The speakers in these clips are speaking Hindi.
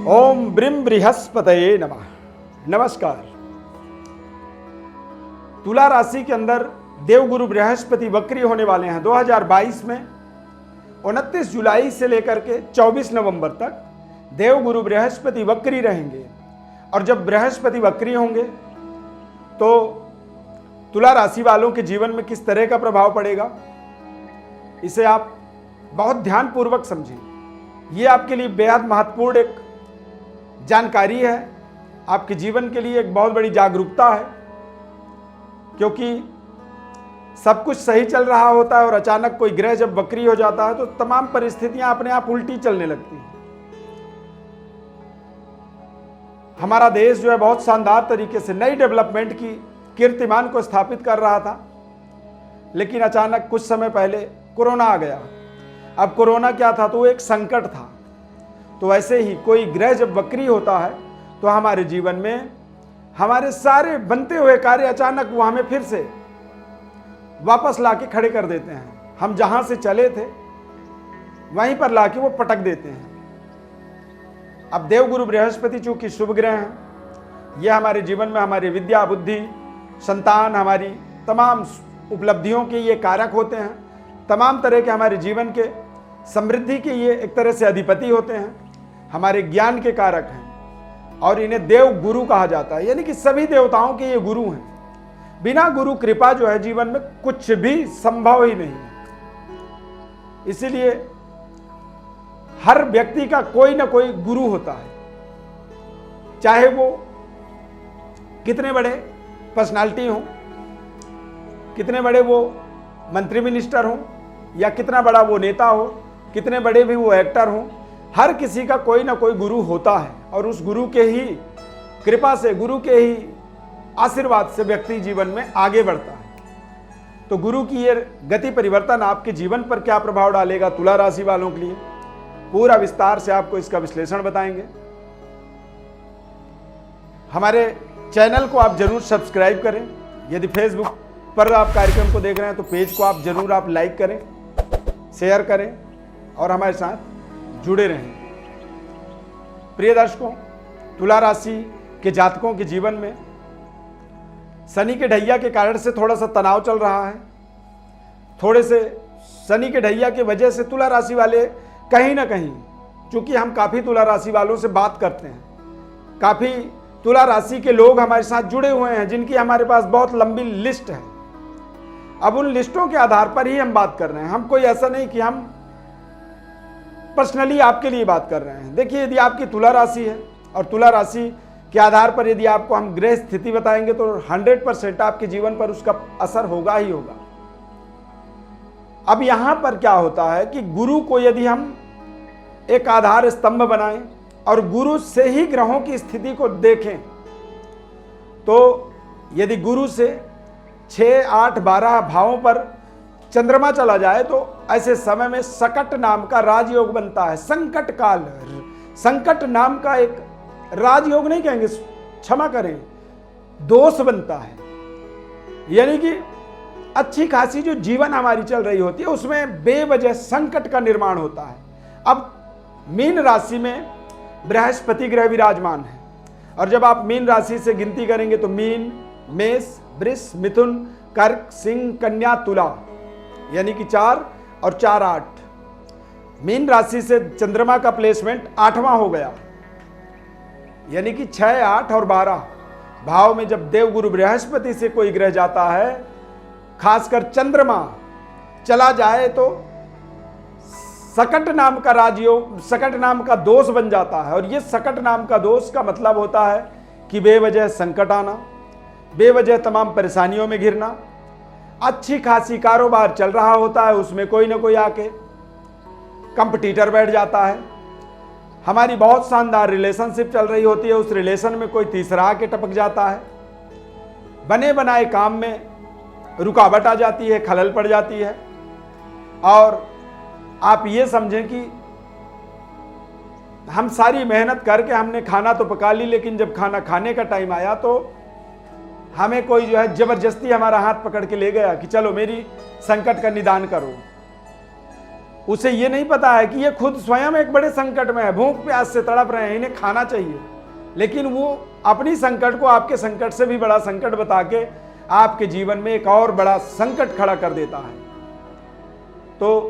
ओम ब्रीम बृहस्पतये नमः। नमस्कार। तुला राशि के अंदर देवगुरु बृहस्पति वक्री होने वाले हैं 2022 में 29 जुलाई से लेकर के 24 नवंबर तक देवगुरु बृहस्पति वक्री रहेंगे। और जब बृहस्पति वक्री होंगे तो तुला राशि वालों के जीवन में किस तरह का प्रभाव पड़ेगा, इसे आप बहुत ध्यानपूर्वक समझें। ये आपके लिए बेहद महत्वपूर्ण एक जानकारी है, आपके जीवन के लिए एक बहुत बड़ी जागरूकता है, क्योंकि सब कुछ सही चल रहा होता है और अचानक कोई ग्रह जब वक्री हो जाता है तो तमाम परिस्थितियां अपने आप उल्टी चलने लगती हैं। हमारा देश जो है बहुत शानदार तरीके से नई डेवलपमेंट की कीर्तिमान को स्थापित कर रहा था, लेकिन अचानक कुछ समय पहले कोरोना आ गया। अब कोरोना क्या था, तो वो एक संकट था। तो वैसे ही कोई ग्रह जब वक्री होता है तो हमारे जीवन में हमारे सारे बनते हुए कार्य अचानक वो हमें फिर से वापस लाके खड़े कर देते हैं। हम जहां से चले थे वहीं पर लाके वो पटक देते हैं। अब देवगुरु बृहस्पति चूंकि शुभ ग्रह हैं, ये हमारे जीवन में हमारी विद्या, बुद्धि, संतान, हमारी तमाम उपलब्धियों के ये कारक होते हैं। तमाम तरह के हमारे जीवन के समृद्धि के ये एक तरह से अधिपति होते हैं, हमारे ज्ञान के कारक हैं और इन्हें देव गुरु कहा जाता है। यानी कि सभी देवताओं के ये गुरु हैं। बिना गुरु कृपा जो है जीवन में कुछ भी संभव ही नहीं है। इसीलिए हर व्यक्ति का कोई ना कोई गुरु होता है, चाहे वो कितने बड़े पर्सनालिटी हों, कितने बड़े वो मंत्री मिनिस्टर हों, या कितना बड़ा वो नेता हो, कितने बड़े भी वो एक्टर हों, हर किसी का कोई ना कोई गुरु होता है। और उस गुरु के ही कृपा से, गुरु के ही आशीर्वाद से व्यक्ति जीवन में आगे बढ़ता है। तो गुरु की ये गति परिवर्तन आपके जीवन पर क्या प्रभाव डालेगा तुला राशि वालों के लिए, पूरा विस्तार से आपको इसका विश्लेषण बताएंगे। हमारे चैनल को आप जरूर सब्सक्राइब करें। यदि फेसबुक पर आप कार्यक्रम को देख रहे हैं तो पेज को आप जरूर आप लाइक करें, शेयर करें और हमारे साथ जुड़े रहें। प्रिय दर्शकों, तुला राशि के जातकों के जीवन में शनि के ढैया के कारण से थोड़ा सा तनाव चल रहा है। थोड़े से शनि के ढैया की वजह से तुला राशि वाले कहीं ना कहीं, चूंकि हम काफ़ी तुला राशि वालों से बात करते हैं, काफ़ी तुला राशि के लोग हमारे साथ जुड़े हुए हैं जिनकी हमारे पास बहुत लंबी लिस्ट है। अब उन लिस्टों के आधार पर ही हम बात कर रहे हैं। हम कोई ऐसा नहीं कि हम पर्सनली आपके लिए बात कर रहे हैं। देखिए, यदि आपकी तुला राशि है और तुला राशि के आधार पर यदि आपको हम ग्रह स्थिति बताएंगे तो 100% आपके जीवन पर उसका असर होगा ही होगा। अब यहां पर क्या होता है कि गुरु को यदि हम एक आधार स्तंभ बनाएं और गुरु से ही ग्रहों की स्थिति को देखें, तो यदि गुरु से 6, 8, 12 भावों पर चंद्रमा चला जाए तो ऐसे समय में सकट नाम का राजयोग बनता है। संकट काल, संकट नाम का एक राजयोग नहीं कहेंगे, क्षमा करें, दोष बनता है। यानी कि अच्छी खासी जो जीवन हमारी चल रही होती है उसमें बेवजह संकट का निर्माण होता है। अब मीन राशि में बृहस्पति ग्रह विराजमान है और जब आप मीन राशि से गिनती करेंगे तो मीन, मेष, वृष, मिथुन, कर्क, सिंह, कन्या, तुला, यानी कि 4 और 4, 8। मीन राशि से चंद्रमा का प्लेसमेंट 8वां हो गया, यानी कि 6, 8 और 12 भाव में जब देवगुरु बृहस्पति से कोई ग्रह जाता है, खासकर चंद्रमा चला जाए तो सकट नाम का राजयोग, सकट नाम का दोष बन जाता है। और ये सकट नाम का दोष का मतलब होता है कि बेवजह संकट आना, बेवजह तमाम परेशानियों में घिरना। अच्छी खासी कारोबार चल रहा होता है, उसमें कोई ना कोई आके कंपटीटर बैठ जाता है। हमारी बहुत शानदार रिलेशनशिप चल रही होती है, उस रिलेशन में कोई तीसरा आके टपक जाता है। बने बनाए काम में रुकावट आ जाती है, खलल पड़ जाती है। और आप ये समझें कि हम सारी मेहनत करके हमने खाना तो पका ली, लेकिन जब खाना खाने का टाइम आया तो हमें कोई जो है जबरदस्ती हमारा हाथ पकड़ के ले गया कि चलो मेरी संकट का निदान करो। उसे ये नहीं पता है कि ये खुद स्वयं एक बड़े संकट में है, भूख प्यास से तड़प रहे हैं, इन्हें खाना चाहिए, लेकिन वो अपनी संकट को आपके संकट से भी बड़ा संकट बता के आपके जीवन में एक और बड़ा संकट खड़ा कर देता है। तो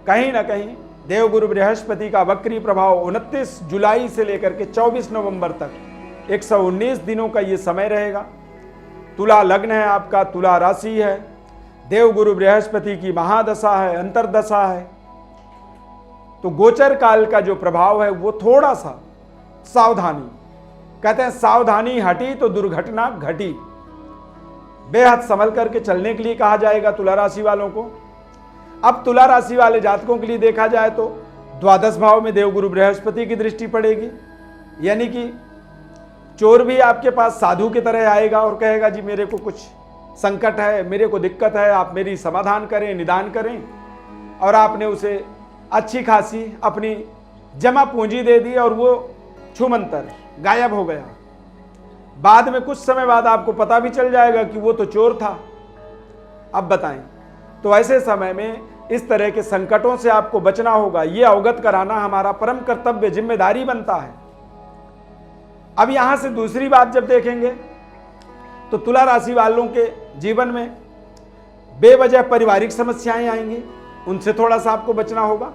कहीं ना कहीं देवगुरु बृहस्पति का वक्री प्रभाव 29 जुलाई से लेकर के 24 नवंबर तक 119 दिनों का ये समय रहेगा। तुला लग्न है आपका, तुला राशि है, देवगुरु बृहस्पति की महादशा है, अंतरदशा है। तो गोचर काल का जो प्रभाव है वो थोड़ा सा सावधानी, कहते हैं सावधानी हटी तो दुर्घटना घटी, बेहद संभल करके चलने के लिए कहा जाएगा तुला राशि वालों को। अब तुला राशि वाले जातकों के लिए देखा जाए तो द्वादश भाव में देवगुरु बृहस्पति की दृष्टि पड़ेगी, यानी कि चोर भी आपके पास साधु की तरह आएगा और कहेगा जी मेरे को कुछ संकट है, मेरे को दिक्कत है, आप मेरी समाधान करें, निदान करें, और आपने उसे अच्छी खासी अपनी जमा पूंजी दे दी और वो छूमंतर गायब हो गया। बाद में कुछ समय बाद आपको पता भी चल जाएगा कि वो तो चोर था। अब बताएं, तो ऐसे समय में इस तरह के संकटों से आपको बचना होगा, ये अवगत कराना हमारा परम कर्तव्य, जिम्मेदारी बनता है। अब यहां से दूसरी बात जब देखेंगे तो तुला राशि वालों के जीवन में बेवजह पारिवारिक समस्याएं आएंगी, उनसे थोड़ा सा आपको बचना होगा।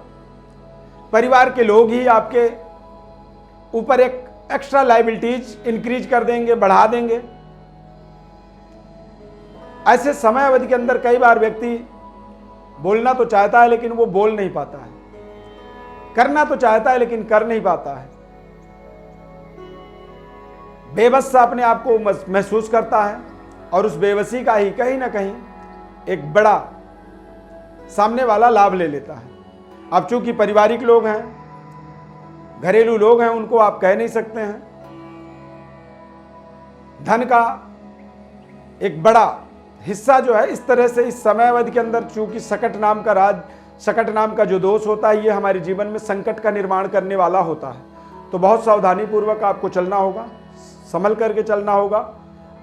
परिवार के लोग ही आपके ऊपर एक एक्स्ट्रा लायबिलिटीज इंक्रीज कर देंगे, बढ़ा देंगे। ऐसे समय अवधि के अंदर कई बार व्यक्ति बोलना तो चाहता है लेकिन वो बोल नहीं पाता है, करना तो चाहता है लेकिन कर नहीं पाता है, बेबस सा अपने आप को महसूस करता है, और उस बेबसी का ही कहीं ना कहीं एक बड़ा सामने वाला लाभ ले लेता है। अब चूंकि पारिवारिक लोग हैं, घरेलू लोग हैं, उनको आप कह नहीं सकते हैं। धन का एक बड़ा हिस्सा जो है इस तरह से इस समय अवधि के अंदर, चूंकि सकट नाम का जो दोष होता है ये हमारे जीवन में संकट का निर्माण करने वाला होता है। तो बहुत सावधानी पूर्वक आपको चलना होगा, संभल करके चलना होगा,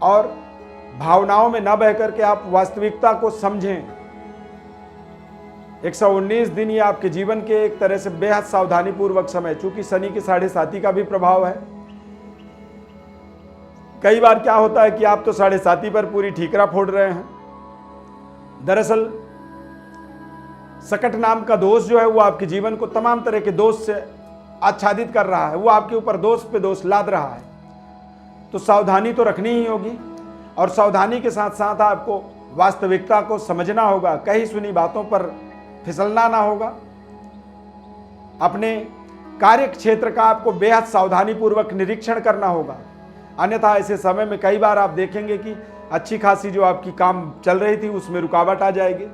और भावनाओं में न बह करके आप वास्तविकता को समझें। 119 दिन ये आपके जीवन के एक तरह से बेहद सावधानी पूर्वक समय, चूंकि शनि की 7.5 का भी प्रभाव है। कई बार क्या होता है कि आप तो 7.5 पर पूरी ठीकरा फोड़ रहे हैं, दरअसल सकट नाम का दोष जो है वो आपके जीवन को तमाम तरह के दोष से आच्छादित कर रहा है, वो आपके ऊपर दोष पे दोष लाद रहा है। तो सावधानी तो रखनी ही होगी, और सावधानी के साथ साथ आपको वास्तविकता को समझना होगा, कहीं सुनी बातों पर फिसलना ना होगा। अपने कार्य क्षेत्र का आपको बेहद सावधानी पूर्वक निरीक्षण करना होगा, अन्यथा ऐसे समय में कई बार आप देखेंगे कि अच्छी खासी जो आपकी काम चल रही थी उसमें रुकावट आ जाएगी।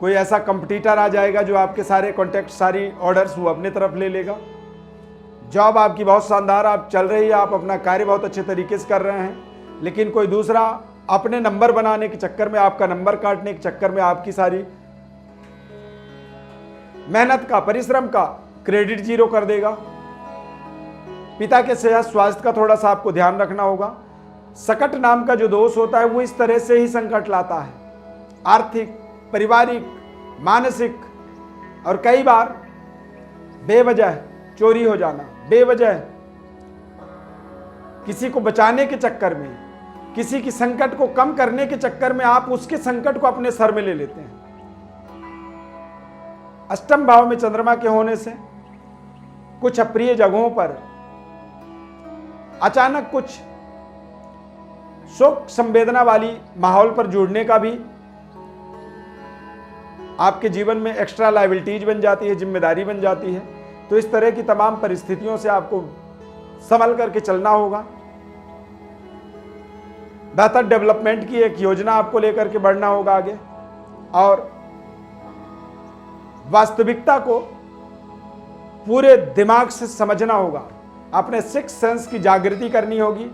कोई ऐसा कंपटीटर आ जाएगा जो आपके सारे कॉन्टैक्ट, सारी ऑर्डर्स वो अपने तरफ ले लेगा। जॉब आपकी बहुत शानदार आप चल रही है, आप अपना कार्य बहुत अच्छे तरीके से कर रहे हैं, लेकिन कोई दूसरा अपने नंबर बनाने के चक्कर में, आपका नंबर काटने के चक्कर में आपकी सारी मेहनत का, परिश्रम का क्रेडिट जीरो कर देगा। पिता के सेहत स्वास्थ्य का थोड़ा सा आपको ध्यान रखना होगा। सकट नाम का जो दोष होता है वो इस तरह से ही संकट लाता है, आर्थिक, पारिवारिक, मानसिक, और कई बार बेवजह चोरी हो जाना, बेवजह किसी को बचाने के चक्कर में, किसी की संकट को कम करने के चक्कर में आप उसके संकट को अपने सर में ले लेते हैं। अष्टम भाव में चंद्रमा के होने से कुछ अप्रिय जगहों पर अचानक कुछ शोक संवेदना वाली माहौल पर जुड़ने का भी आपके जीवन में एक्स्ट्रा लायबिलिटीज बन जाती है, जिम्मेदारी बन जाती है। तो इस तरह की तमाम परिस्थितियों से आपको संभल करके चलना होगा। बेहतर डेवलपमेंट की एक योजना आपको लेकर के बढ़ना होगा आगे, और वास्तविकता को पूरे दिमाग से समझना होगा, अपने सिक्स सेंस की जागृति करनी होगी।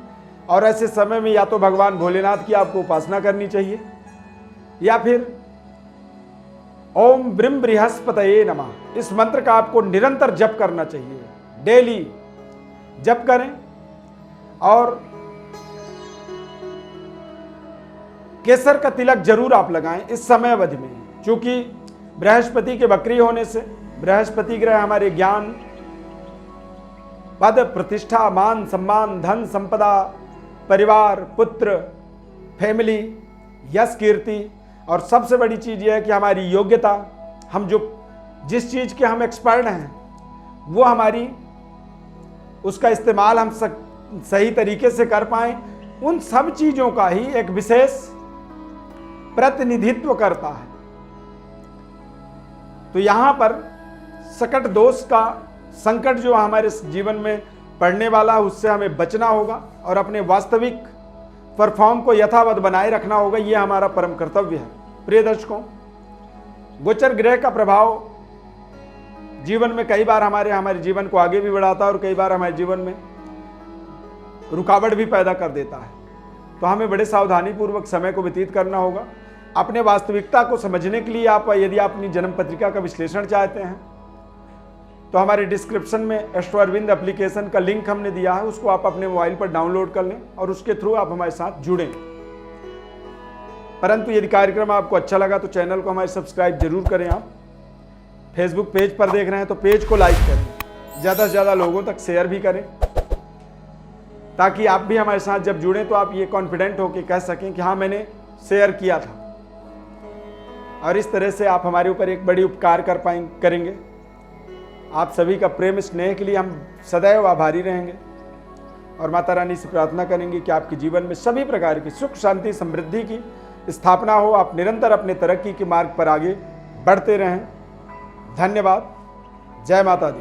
और ऐसे समय में या तो भगवान भोलेनाथ की आपको उपासना करनी चाहिए, या फिर ओम ब्रिम बृहस्पतये नमः इस मंत्र का आपको निरंतर जप करना चाहिए। डेली जप करें, और केसर का तिलक जरूर आप लगाएं इस समय अवधि में, क्योंकि बृहस्पति के वक्री होने से, बृहस्पति ग्रह हमारे ज्ञान, पद, प्रतिष्ठा, मान, सम्मान, धन, संपदा, परिवार, पुत्र, फैमिली, यश, कीर्ति, और सबसे बड़ी चीज यह है कि हमारी योग्यता, हम जिस चीज के हम एक्सपर्ट हैं वो हमारी उसका इस्तेमाल हम सही तरीके से कर पाएं, उन सब चीजों का ही एक विशेष प्रतिनिधित्व करता है। तो यहां पर सकट दोष का संकट जो हमारे जीवन में पड़ने वाला है उससे हमें बचना होगा और अपने वास्तविक परफॉर्म को यथावत बनाए रखना होगा। यह हमारा परम कर्तव्य है। प्रिय दर्शकों, गोचर ग्रह का प्रभाव जीवन में कई बार हमारे जीवन को आगे भी बढ़ाता है और कई बार हमारे जीवन में रुकावट भी पैदा कर देता है। तो हमें बड़े सावधानी पूर्वक समय को व्यतीत करना होगा। अपने वास्तविकता को समझने के लिए यदि आप अपनी जन्म पत्रिका का विश्लेषण चाहते हैं तो हमारे डिस्क्रिप्शन में एस्ट्रो अरविंद एप्लीकेशन का लिंक हमने दिया है, उसको आप अपने मोबाइल पर डाउनलोड कर लें और उसके थ्रू आप हमारे साथ जुड़ें। परंतु यदि कार्यक्रम आपको अच्छा लगा तो चैनल को हमारे सब्सक्राइब जरूर करें। आप फेसबुक पेज पर देख रहे हैं तो पेज को लाइक करें, ज़्यादा से ज़्यादा लोगों तक शेयर भी करें, ताकि आप भी हमारे साथ जब जुड़ें तो आप ये कॉन्फिडेंट होकर कह सकें कि हाँ मैंने शेयर किया था। और इस तरह से आप हमारे ऊपर एक बड़ी उपकार करेंगे। आप सभी का प्रेम स्नेह के लिए हम सदैव आभारी रहेंगे और माता रानी से प्रार्थना करेंगे कि आपके जीवन में सभी प्रकार की सुख, शांति, समृद्धि की स्थापना हो। आप निरंतर अपने तरक्की के मार्ग पर आगे बढ़ते रहें। धन्यवाद। जय माता दी।